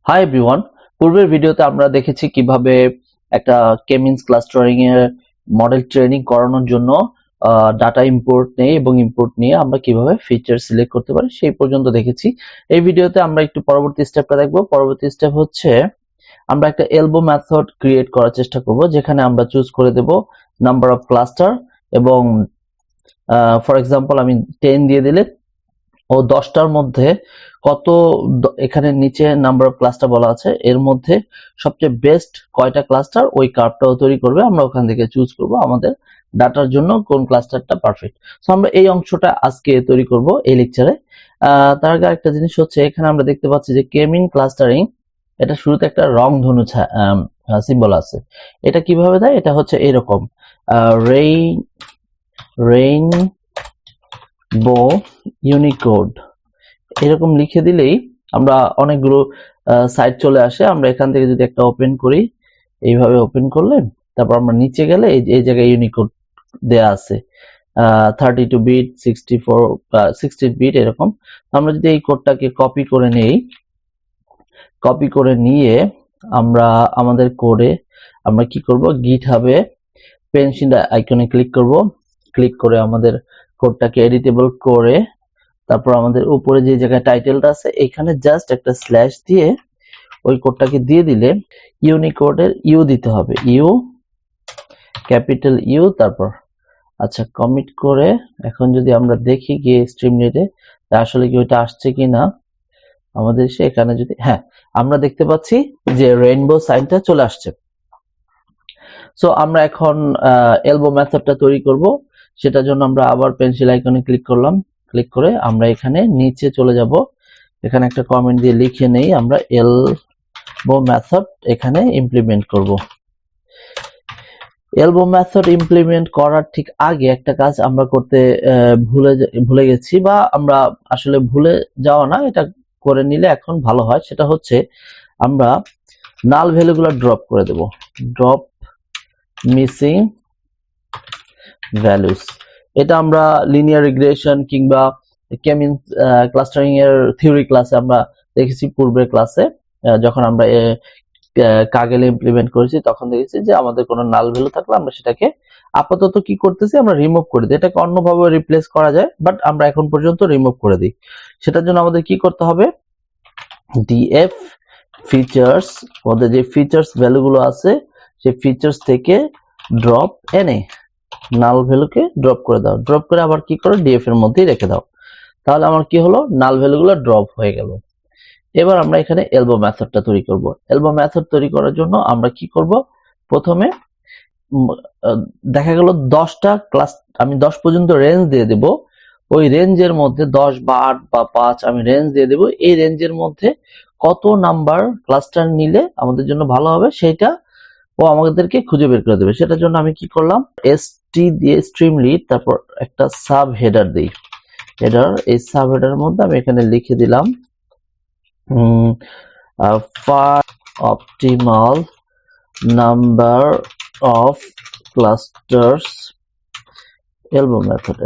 Hi everyone, পূর্বের ভিডিওতে আমরা দেখেছি কিভাবে একটা কে-মিনস ক্লাস্টারিং এর মডেল ট্রেনিং করানোর জন্য ডাটা ইম্পোর্ট নেই এবং ইম্পোর্ট নিয়ে আমরা কিভাবে ফিচার সিলেক্ট করতে পারি সেই পর্যন্ত দেখেছি। এই ভিডিওতে আমরা একটু পরবর্তী স্টেপটা দেখব। পরবর্তী স্টেপ হচ্ছে আমরা একটা এলবো মেথড ক্রিয়েট করার চেষ্টা করব, যেখানে আমরা চুজ করে দেব নাম্বার অফ ক্লাস্টার এবং ফর এক্সাম্পল আমি 10 দিয়ে দিলে ও 10টার মধ্যে কত, এখানে নিচে নাম্বার অফ ক্লাস্টার বলা আছে, এর মধ্যে সবচেয়ে বেস্ট কয়টা ক্লাস্টার ওই কার্ভটাও তৈরি করবে। আমরা ওখান থেকে চুজ করব আমাদের ডাটার জন্য কোন ক্লাস্টারটা পারফেক্ট। সো আমরা এই অংশটা আজকে তৈরি করব এই লেকচারে। তার আগে একটা জিনিস হচ্ছে, এখানে আমরা দেখতে পাচ্ছি যে কে-মিন ক্লাস্টারিং, এটা শুরুতে একটা রংধনু সিম্বল আছে। এটা কিভাবে দেয়? এটা হচ্ছে এরকম রেইনবো ইউনিকোড এরকম লিখে দিলেই আমরা অনেকগুলো সাইট চলে আসে। আমরা এখান থেকে যদি একটা ওপেন করি, এইভাবে ওপেন করলে তারপর আমরা নিচে গেলে এই জায়গায় ইউনিকোড দেয়া আছে 32 বিট, 16 বিট এরকম। আমরা যদি এই কোডটাকে কপি করে নেই, কপি করে নিয়ে আমরা আমাদের কোডে আমরা কি করব, গিটহাবে পেন্সিল আইকনে ক্লিক করব। ক্লিক করে আমাদের কোডটাকে এডিটেবল করে তারপর আমাদের উপরে যে জায়গায় টাইটেলটা আছে এখানে জাস্ট একটা স্ল্যাশ দিয়ে ওই কোডটাকে দিয়ে দিলে ইউনিকোডের ইউ দিতে হবে, ইউ ক্যাপিটাল ইউ। তারপর আচ্ছা কমিট করে এখন যদি আমরা দেখি গিয়ে স্ট্রিমলেটে আসলে কি ওইটা আসছে কিনা আমাদের, এখানে যদি হ্যাঁ আমরা দেখতে পাচ্ছি যে রেইনবো সাইনটা চলে আসছে। সো আমরা এখন এলবো মেথডটা তৈরি করব। সেটার জন্য আমরা আবার পেন্সিল আইকনে ক্লিক করলাম। ক্লিক করে আমরা এখানে নিচে চলে যাব, এখানে একটা কমেন্ট দিয়ে লিখে নেই আমরা এলবো মেথড এখানে ইমপ্লিমেন্ট করব। এলবো মেথড ইমপ্লিমেন্ট করার ঠিক আগে একটা কাজ আমরা করতে ভুলে গেছি, বা আমরা আসলে ভুলে যাওয়া না, এটা করে নিলে এখন ভালো হয়। সেটা হচ্ছে আমরা নাল ভ্যালুগুলো ড্রপ করে দেব, ড্রপ মিসিং ভ্যালুস। এটা আমরা লিনিয়ার রিগ্রেশন কিংবা কে-মিনস ক্লাস্টারিং এর থিওরি ক্লাসে আমরা দেখেছি, পূর্বের ক্লাসে যখন আমরা কাগেল ইমপ্লিমেন্ট করেছি তখন দেখেছি যে আমাদের কোনো নাল ভ্যালু থাকলে আমরা সেটাকে আপাতত কি করতেছি, আমরা রিমুভ করে দিই। এটাকে অন্যভাবে রিপ্লেস করা যায়, বাট আমরা এখন পর্যন্ত রিমুভ করে দিই। সেটার জন্য আমাদের কি করতে হবে, ডিএফ ফিচার্স, ওদের যে ফিচার্স ভ্যালুগুলো আছে সেই ফিচার্স থেকে ড্রপ এনে নাল ভ্যালুকে ড্রপ করে দাও। ড্রপ করে আবার কি করো, ডিএফ এর মধ্যেই রেখে দাও। তাহলে আমার কি হলো, নাল ভ্যালুগুলো ড্রপ হয়ে গেল। এবার আমরা এখানে এলবো মেথডটা তৈরি করব। এলবো মেথড তৈরি করার জন্য আমরা কি করব, প্রথমে দেখা গেল 10টা ক্লাস, আমি 10 পর্যন্ত রেঞ্জ দিয়ে দেব। ওই রেঞ্জের মধ্যে 10 বা 8 বা 5 আমি রেঞ্জ দিয়ে দেব। এই রেঞ্জের মধ্যে কত নাম্বার ক্লাস্টার নিলে আমাদের জন্য ভালো হবে সেটা ও আমাদেরকে খুঁজে বের করে দেবে। সেটার জন্য আমি কি করলাম, এসটি দিয়ে স্ট্রিমলিট, তারপর একটা সাব হেডার দিই, হেডার। এই সাব হেডারের মধ্যে আমি এখানে লিখে দিলাম optimal number of clusters elbow method,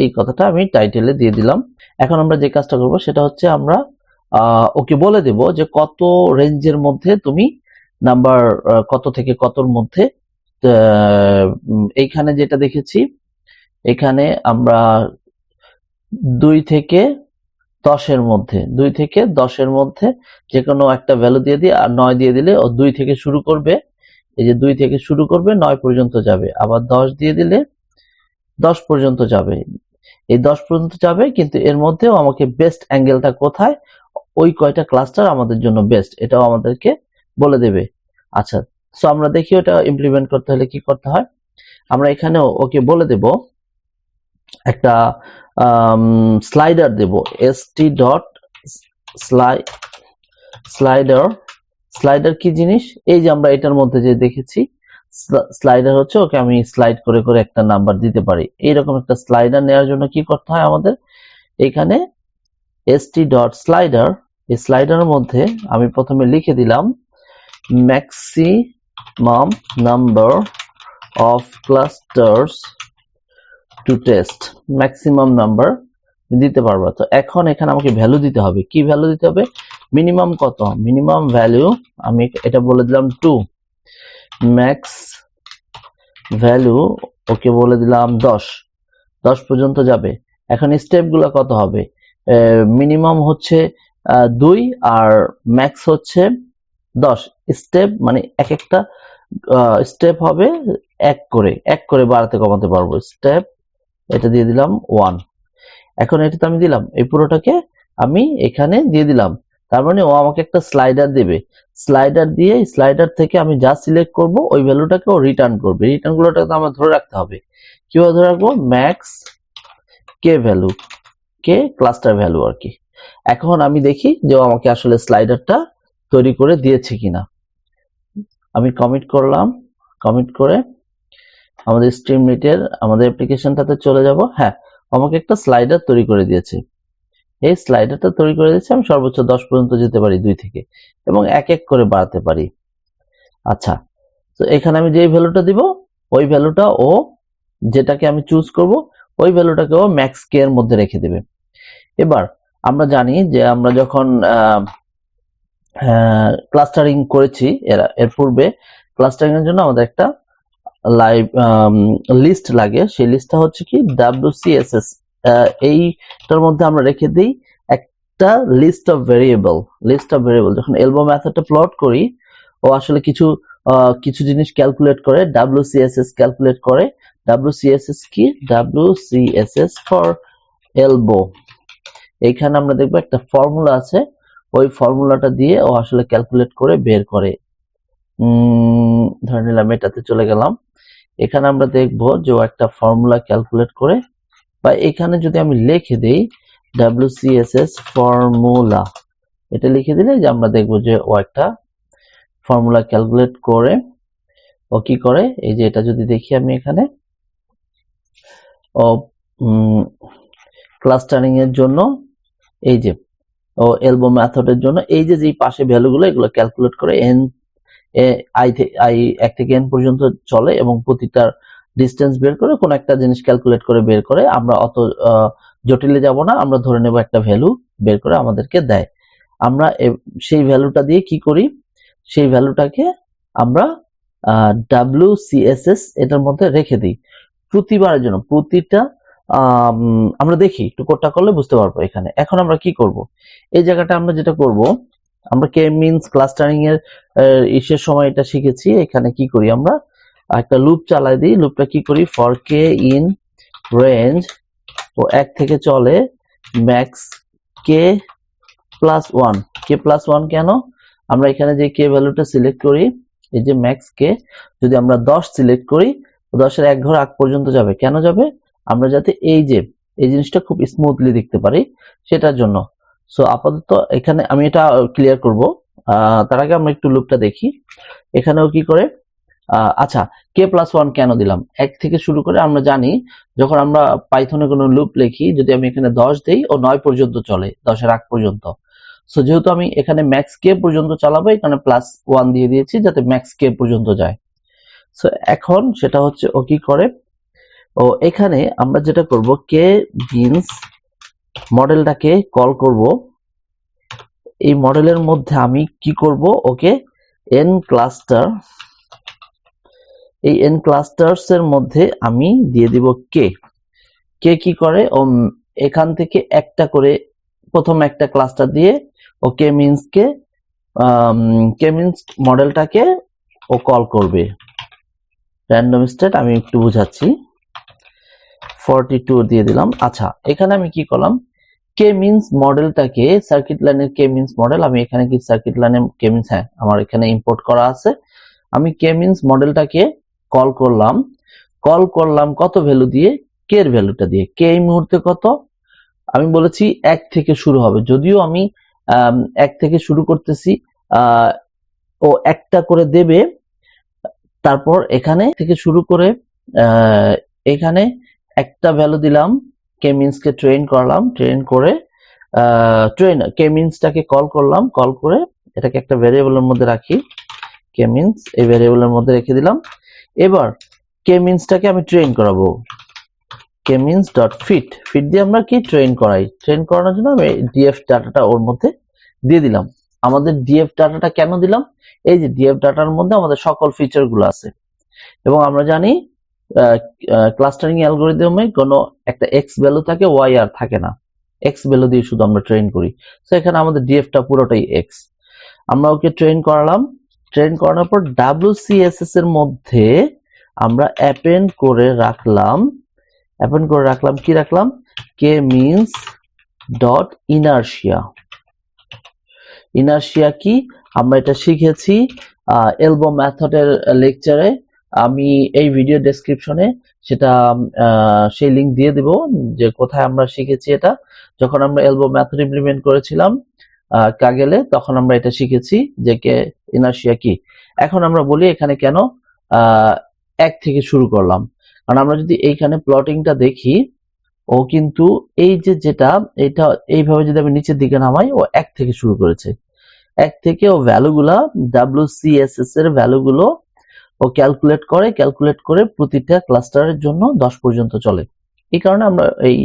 এই কথাটা আমি টাইটেলে দিয়ে দিলাম। এখন আমরা যে কাজটা করব সেটা হচ্ছে আমরা ওকে বলে দেব যে কত রেঞ্জের মধ্যে তুমি নাম্বার, কত থেকে কতর মধ্যে। এইখানে যেটা দেখেছি, এখানে আমরা 2 থেকে 10-এর মধ্যে, 2 থেকে 10-এর মধ্যে যে কোনো একটা ভ্যালু দিয়ে দিই, আর 9 দিয়ে দিলে ও 2 থেকে শুরু করবে। এই যে 2 থেকে শুরু করবে 9 পর্যন্ত যাবে, আবার 10 দিয়ে দিলে 10 পর্যন্ত যাবে। এই 10 পর্যন্ত যাবে, কিন্তু এর মধ্যেও আমাকে বেস্ট অ্যাঙ্গেলটা কোথায়, ওই কয়টা ক্লাস্টার আমাদের জন্য বেস্ট, এটাও আমাদেরকে বলে দেবে। আচ্ছা, সো আমরা দেখি ওটা ইমপ্লিমেন্ট করতে হলে কি করতে হয়। আমরা এখানেও ওকে বলে দেব একটা স্লাইডার দেব, st ডট স্লাইডার। স্লাইডার কি জিনিস, এই যে আমরা এটার মধ্যে যে দেখেছি স্লাইডার হচ্ছে, ওকে আমি স্লাইড করে করে একটা নাম্বার দিতে পারি। এইরকম একটা স্লাইডার নেওয়ার জন্য কি করতে হয় আমাদের, এখানে st ডট স্লাইডার, এই স্লাইডারের মধ্যে আমি প্রথমে লিখে দিলাম maximum number of clusters to test. Maximum number দিতে পারবা। তো এখন এখানে আমাকে ভ্যালু দিতে হবে। কি ভ্যালু দিতে হবে? মিনিমাম কত? মিনিমাম ভ্যালু আমি এটা বলে দিলাম 2, ম্যাক্স ভ্যালু ওকে বলে দিলাম 10 পর্যন্ত যাবে। এখন স্টেপগুলো কত হবে? মিনিমাম হচ্ছে 2 আর ম্যাক্স হচ্ছে 10 স্টেপ, মানে এক একটা স্টেপ হবে এক করে বাড়াতে কমাতে পারবো। স্টেপ এটা দিয়ে দিলাম 1। এখন এটাতে আমি দিলাম, এই পুরোটাকে আমি এখানে দিয়ে দিলাম। তার মানে ও আমাকে একটা স্লাইডার দেবে। স্লাইডার দিয়ে স্লাইডার থেকে আমি যা সিলেক্ট করব ওই ভ্যালুটাকে ও রিটার্ন করবে। রিটার্ন গুলোটা আমার ধরে রাখতে হবে। কিভাবে ধরে রাখবো? ম্যাক্স কে ভ্যালু, কে ক্লাস্টার ভ্যালু আর কি। এখন আমি দেখি যে ও আমাকে আসলে স্লাইডারটা তৈরি করে দিয়েছে কিনা। আমি কমিট করলাম, কমিট করে আমাদের স্ট্রিমলিটের আমাদের অ্যাপ্লিকেশনটাতে চলে যাব। হ্যাঁ, আমাকে একটা স্লাইডার তৈরি করে দিয়েছে। এই স্লাইডারটা তৈরি করে দিয়েছে। আমি সর্বোচ্চ 10 পর্যন্ত যেতে পারি 2 থেকে, এবং এক এক করে বাড়াতে পারি। আচ্ছা, তো এখানে আমি যেই ভ্যালুটা দিব ওই ভ্যালুটা ও, যেটাকে আমি চুজ করব ওই ভ্যালুটাকে ও ম্যাক্স কে এর মধ্যে রেখে দেবে। এবার আমরা জানি যে আমরা যখন ক্লাস্টারিং করেছি এর পূর্বে, ক্লাস্টারিং এর জন্য আমাদের একটা লাইভ লিস্ট লাগে। সেই লিস্টটা হচ্ছে কি WCSS। এইটার মধ্যে আমরা রেখে দিই একটা লিস্ট অফ ভেরিয়েবল। যখন এলবো মেথডটা প্লট করি, ও আসলে কিছু জিনিস ক্যালকুলেট করে, WCSS ক্যালকুলেট করে। WCSS কি? WCSS for elbow. এইখানে আমরা দেখবো একটা ফর্মুলা আছে, ওই ফর্মুলাটা দিয়ে ও আসলে ক্যালকুলেট করে বের করে। ধরে নিলাম এটাতে চলে গেলাম। এখানে আমরা দেখবো যে ও একটা ফর্মুলা ক্যালকুলেট করে, বা এখানে যদি আমি লিখে দিই WCSS ফর্মুলা, এটা লিখে দিলে যে আমরা দেখবো যে ও একটা ফর্মুলা ক্যালকুলেট করে ও কি করে। এই যে এটা যদি দেখি আমি এখানে, ও ক্লাস্টারিং এর জন্য এই যে ও এলবো মেথডের জন্য এই যে পাশে ভ্যালুগুলো এগুলো ক্যালকুলেট করে আই 1 থেকে n পর্যন্ত চলে, এবং প্রতিটার ডিস্টেন্স বের করে কোন একটা জিনিস ক্যালকুলেট করে বের করে। আমরা অত জটিলে যাব না, আমরা ধরে নেব একটা ভ্যালু বের করে আমাদেরকে দেয়। আমরা সেই ভ্যালুটা দিয়ে কি করি? সেই ভ্যালুটাকে আমরা WCSS এটার মধ্যে রেখে দিই প্রতিবারের জন্য। প্রতিটা আমরা দেখি একটু কোডটা করলে বুঝতে পারবো এখানে। এখন আমরা কি করব? এই জায়গাটা আমরা যেটা করব, আমরা কে মিনস ক্লাস্টারিং এর ইসের সময় এটা শিখেছি। এখানে কি করি? আমরা একটা লুপ চালাই দিই। লুপটা কি করি? ফর কে ইন রেঞ্জ, ও 1 থেকে চলে max k plus 1। K plus 1 কেন? আমরা এখানে যে কে ভ্যালুটা সিলেক্ট করি, এই যে ম্যাক্স কে, যদি আমরা 10 সিলেক্ট করি, 10 এর এক ঘর আগ পর্যন্ত যাবে। কেন যাবে? আমরা যাতে এই জিনিসটা খুব স্মুথলি দেখতে পারি, সেটার জন্য। সো আপাতত এখানে আমি এটা ক্লিয়ার করব। তার আগে আমরা একটু লুপটা দেখি। এখানেও কি করে? আচ্ছা, কে প্লাস 1 কেন দিলাম? 1 থেকে শুরু করে। আমরা জানি যখন আমরা পাইথনে কোনো লুপ লিখি, যদি আমি এখানে 10 দেই, ও 9 পর্যন্ত চলে, 10 এর আগ পর্যন্ত। সো যেহেতু আমি এখানে ম্যাক্স কে পর্যন্ত চালাবো, এখানে প্লাস 1 দিয়ে দিয়েছি যাতে ম্যাক্স কে পর্যন্ত যায়। সো এখন সেটা হচ্ছে ও কি করে, ও এখানে আমরা যেটা করব, কে বিনস মডেলটাকে কল করব। এই মডেলের মধ্যে আমি কি করব? ওকে এন ক্লাস্টার, এই এন ক্লাস্টারস এর মধ্যে আমি দিয়ে দিব কে। কে কি করে? ও এখান থেকে একটা করে প্রথম একটা ক্লাস্টার দিয়ে ও কে মিনস মডেলটাকে ও কল করবে। র্যান্ডম স্টেট আমি একটু বুঝাচ্ছি। 42 দিয়ে দিলাম। আচ্ছা, এখানে আমি কি করলাম? কে মিনস মডেলটাকে, সার্কিট লাইনের কে মিনস মডেল, আমি এখানে কি সার্কিট লাইনের কে মিনস, হ্যাঁ আমার এখানে ইম্পোর্ট করা আছে। আমি কে মিনস মডেলটাকে কল করলাম কত ভ্যালু দিয়ে? কে এর ভ্যালুটা দিয়ে। কে এই মুহূর্তে কত? আমি বলেছি 1 থেকে শুরু হবে, যদিও আমি 1 থেকে শুরু করতেছি, ও একটা করে দেবে। তারপর এখানে থেকে শুরু করে এখানে একটা ভ্যালু দিলাম, কে মিনস কে ট্রেন করলাম, ট্রেন করে কে মিনসটাকে কল করলাম, কল করে এটাকে একটা ভ্যারিয়েবলের মধ্যে রাখি। কে মিনস এই ভ্যারিয়েবলের মধ্যে রেখে দিলাম। এবার কে মিনসটাকে আমি ট্রেন করাবো। কেমিন্স ডট ফিট দিয়ে আমরা কি ট্রেন করাই, ট্রেন করানোর জন্য আমি ডিএফ ডাটাটা ওর মধ্যে দিয়ে দিলাম। আমাদের ডিএফ ডাটাটা কেন দিলাম, এই যে ডিএফ ডাটার মধ্যে আমাদের সকল ফিচার গুলো আছে এবং আমরা জানি ক্লাস্টারিং অ্যালগরিদমে কোনো একটা এক্স ভ্যালু থাকে, ওয়াই আর থাকে না, এক্স ভ্যালু দিয়ে শুধু আমরা ট্রেন করি। তো এখানে আমাদের ডিএফটা পুরোটাই এক্স। আমরা ওকে ট্রেন করালাম, ট্রেন করানোর পর ডাব্লিউসিএসএস এর মধ্যে আমরা অ্যাপেন্ড করে রাখলাম, কি রাখলাম, কে মিনস ডট ইনার্শিয়া কি আমরা এটা শিখেছি এলবো মেথডের লেকচারে। আমি এই ভিডিও ডেসক্রিপশনে সেটা সেই লিংক দিয়ে দিব যে কোথায় আমরা শিখেছি এটা। যখন আমরা এলবো মেথড ইমপ্লিমেন্ট করেছিলাম কাগেলে, তখন আমরা এটা শিখেছি যে কে ইনার্শিয়া কি। এখন আমরা বলি এখানে কেন 1 থেকে শুরু করলাম, কারণ আমরা যদি এইখানে প্লটিংটা দেখি, ও কিন্তু এই যে যেটা এটা এইভাবে যদি আমি নিচের দিকে নামাই, ও 1 থেকে শুরু করেছে। 1 থেকে ও ভ্যালুগুলা ডাব্লিউসিএসএস এর ভ্যালুগুলো ও ক্যালকুলেট করে প্রতিটা ক্লাস্টারের জন্য 10 পর্যন্ত চলে। এই কারণে আমরা এই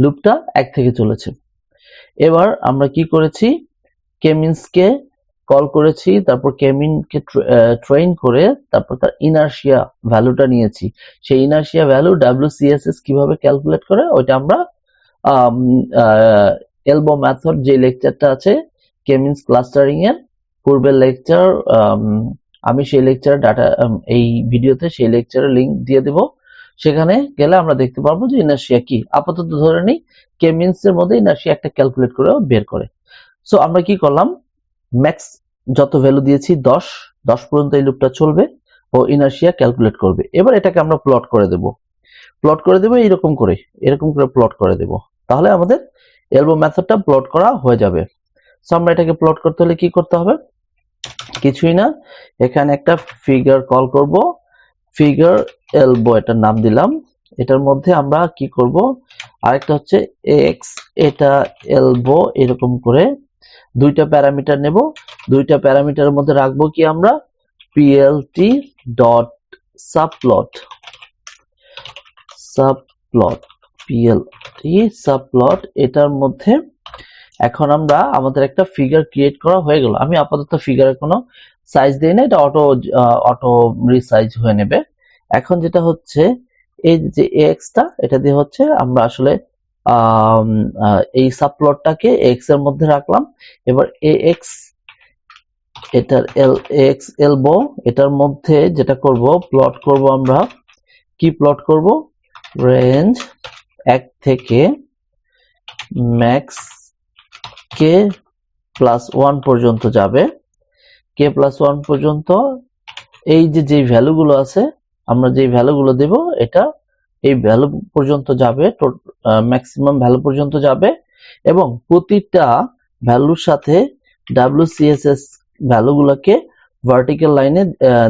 লুপটা 1 থেকে চলেছে। এবার আমরা কি করেছি, কেমিন্সকে কল করেছি, তারপর কেমিনকে ট্রেন করে তারপর তার ইনার্শিয়া ভ্যালুটা নিয়েছি। সেই ইনার্শিয়া ভ্যালু ডাব্লিউসিএসএস কিভাবে ক্যালকুলেট করে ওইটা আমরা এলবো মেথড যে লেকচারটা আছে কেমিন্স ক্লাস্টারিং এর পূর্বের লেকচার, আমি সেই লেকচার ডাটা এই ভিডিওতে সেই লেকচারের লিংক দিয়ে দেব, সেখানে গেলে আমরা দেখতে পারবো যে ইনার্শিয়া কি। আপাতত ধরে নিই কেমিন্স এর মধ্যে ইনার্শিয়া একটা ক্যালকুলেট করে বের করে। সো আমরা কি করলাম, ম্যাক্স যত ভ্যালু দিয়েছি 10 পর্যন্ত এই লুপটা চলবে ও ইনার্শিয়া ক্যালকুলেট করবে। এবার এটাকে আমরা প্লট করে দেব এরকম করে প্লট করে দেব, তাহলে আমাদের এলবো মেথডটা প্লট করা হয়ে যাবে। সো আমরা এটাকে প্লট করতে হলে কি করতে হবে, কিছুই না, এখানে একটা ফিগার কল করব, ফিগার এলবো এটার নাম দিলাম। এটার মধ্যে আমরা কি করব, আরেকটা হচ্ছে এক্স, এটা এলবো, এরকম করে দুইটা প্যারামিটার নেব। দুইটা প্যারামিটারের মধ্যে রাখবো কি আমরা PLT dot subplot PLT subplot. এটার মধ্যে এখন আমরা আমাদের একটা ফিগার ক্রিয়েট করা হয়ে গেল। আমি আপাতত ফিগারের কোনো সাইজ দেই না, এটা অটো রিসাইজ হয়ে নেবে। এখন যেটা হচ্ছে এই যে এক্সটা, এটা দিয়ে হচ্ছে আমরা আসলে এই সাবপ্লটটাকে এক্স এর মধ্যে রাখলাম। এবার এক্স, এটার এক্স এলবো, এটার মধ্যে যেটা করব প্লট করব, আমরা কি প্লট করব, রেঞ্জ 1 থেকে ম্যাক্স কে প্লাস 1 পর্যন্ত যাবে। কে প্লাস 1 পর্যন্ত এই যে ভ্যালুগুলো আছে, আমরা যে ভ্যালুগুলো দেব এটা এই ভ্যালু পর্যন্ত যাবে, ম্যাক্সিমাম ভ্যালু পর্যন্ত যাবে এবং প্রতিটা ভ্যালুর সাথে ডাব্লিউসিএসএস ভ্যালুগুলোকে ভার্টিক্যাল লাইনে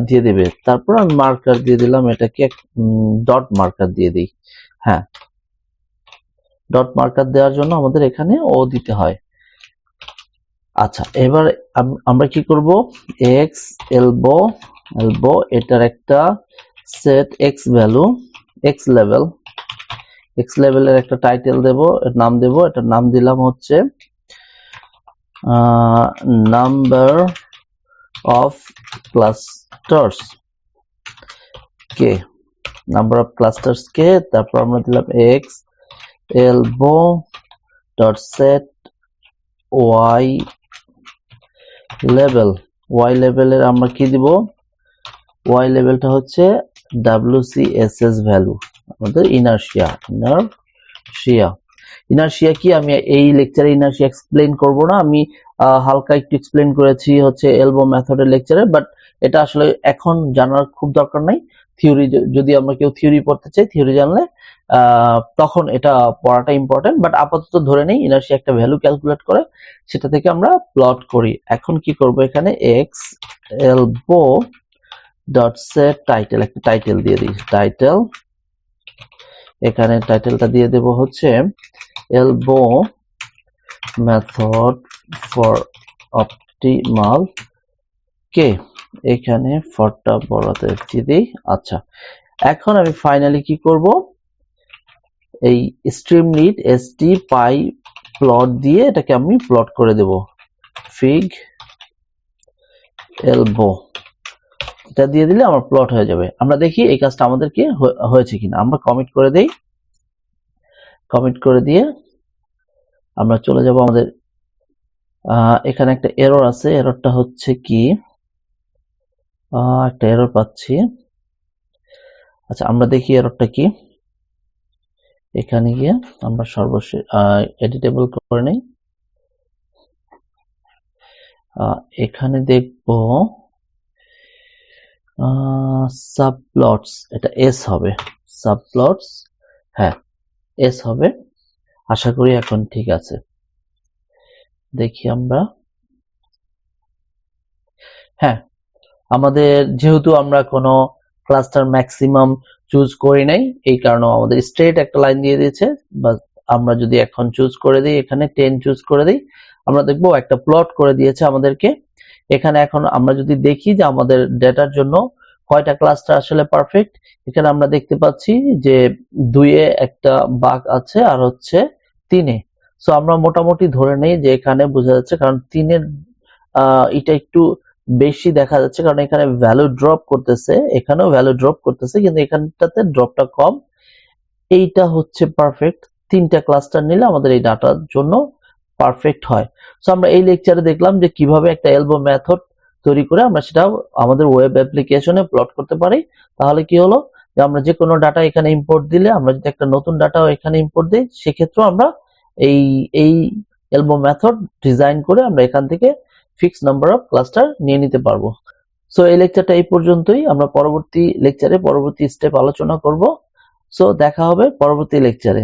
দিয়ে দেবে। তারপর আমি মার্কার দিয়ে দিলাম, এটাকে ডট মার্কার দিয়ে দিই। হ্যাঁ, ডট মার্কার দেওয়ার জন্য আমাদের এখানে ও দিতে হয়। আচ্ছা, এবার আমরা কি করব, এক্স এলবো এটার একটা সেট এক্স ভ্যালু, এক্স লেভেলের একটা টাইটেল দেব, নাম দেব। এটার নাম দিলাম হচ্ছে নাম্বার অফ ক্লাস্টার্স কে, তারপর আমরা দিলাম X elbow dot set Y লেভেলের আমরা কি দিব, ওয়াই লেভেলটা হচ্ছে ডাব্লিউসিএসএস ভ্যালু, আমাদের ইনার্শিয়া কি আমি এই লেকচারে ইনার্শিয়া এক্সপ্লেইন করব না, আমি হালকা একটু এক্সপ্লেইন করেছি হচ্ছে এলবো মেথডের লেকচারে, বাট এটা আসলে এখন জানার খুব দরকার নাই। থিওরি, যদি আমরা কেউ থিওরি পড়তে চাই, থিওরি জানলে তখন এটা পড়াটা ইম্পর্টেন্ট, বাট আপাতত ধরে নেই ইনার্শিয়া একটা ভ্যালু ক্যালকুলেট করে সেটা থেকে আমরা প্লট করি। এখন কি করব, এখানে x elbow dot set title, একটা টাইটেল দিয়ে দিই, টাইটেল। এখানে টাইটেলটা দিয়ে দেব হচ্ছে এলবো মেথড ফর অপটিমাল কে, এখানে ফরটা বড়তে দিয়ে দিই। আচ্ছা, এখন আমি ফাইনালি কি করব, এই স্ট্রিমলিট এসটি পাই প্লট দিয়ে এটাকে আমি প্লট করে দেব, ফিগ এলবো এটা দিয়ে দিলে আমার প্লট হয়ে যাবে। আমরা দেখি এই কাজটা আমাদেরকে হয়েছে কিনা। আমরা কমিট করে দেই, কমিট করে দিয়ে আমরা চলে যাব আমাদের এখানে একটা এরর আছে। এররটা হচ্ছে কি, একটা এরর পাচ্ছি। আচ্ছা আমরা দেখি এররটা কি। এখানে গিয়ে আমরা সর্বশেষ এডিটেবল করে নেই। এখানে দেখব সাবপ্লটস, এটা এস হবে, সাবপ্লটস, হ্যাঁ এস হবে। আশা করি এখন ঠিক আছে। দেখি আমরা, হ্যাঁ আমাদের যেহেতু আমরা কোনো ক্লাস্টার ম্যাক্সিমাম চুজ করি নাই, এই কারণে আমাদের স্ট্রেট একটা লাইন দিয়ে দিয়েছে। বা আমরা যদি এখন চুজ করে দিই, এখানে 10 চুজ করে দিই, আমরা দেখবো একটা প্লট করে দিয়েছে আমাদেরকে। এখানে এখন আমরা যদি দেখি যে আমাদের ডেটার জন্য কয়টা ক্লাস্টার আসলে পারফেক্ট, এখানে আমরা দেখতে পাচ্ছি যে 2-এ একটা বাগ আছে আর হচ্ছে 3-এ। সো আমরা মোটামুটি ধরে নেই যে এখানে বোঝা যাচ্ছে, কারণ 3-এর এটা একটু বেশি দেখা যাচ্ছে, কারণ এখানে ভ্যালু ড্রপ করতেছে, এখানেও ভ্যালু ড্রপ করতেছে, কিন্তু এখানটাতে ড্রপটা কম। এইটা হচ্ছে পারফেক্ট। 3টা ক্লাস্টার নিলে আমাদের এই ডাটার জন্য পারফেক্ট হয়। সো আমরা এই লেকচারে দেখলাম যে কিভাবে একটা এলবো মেথড তৈরি করে আমরা সেটা আমাদের ওয়েব অ্যাপ্লিকেশনে প্লট করতে পারি। তাহলে কি হলো যে আমরা যে কোনো ডাটা এখানে ইম্পোর্ট দিলে, আমরা যদি একটা নতুন ডাটাও এখানে ইম্পোর্ট দিই, সেক্ষেত্রেও আমরা এই এই এলবো মেথড ডিজাইন করে আমরা এখান থেকে ফিক্স নাম্বার অফ ক্লাস্টার নিয়ে নিতে পারবো। সো এই লেকচারটা এই পর্যন্তই। আমরা পরবর্তী লেকচারে পরবর্তী স্টেপ আলোচনা করব। সো দেখা হবে পরবর্তী লেকচারে।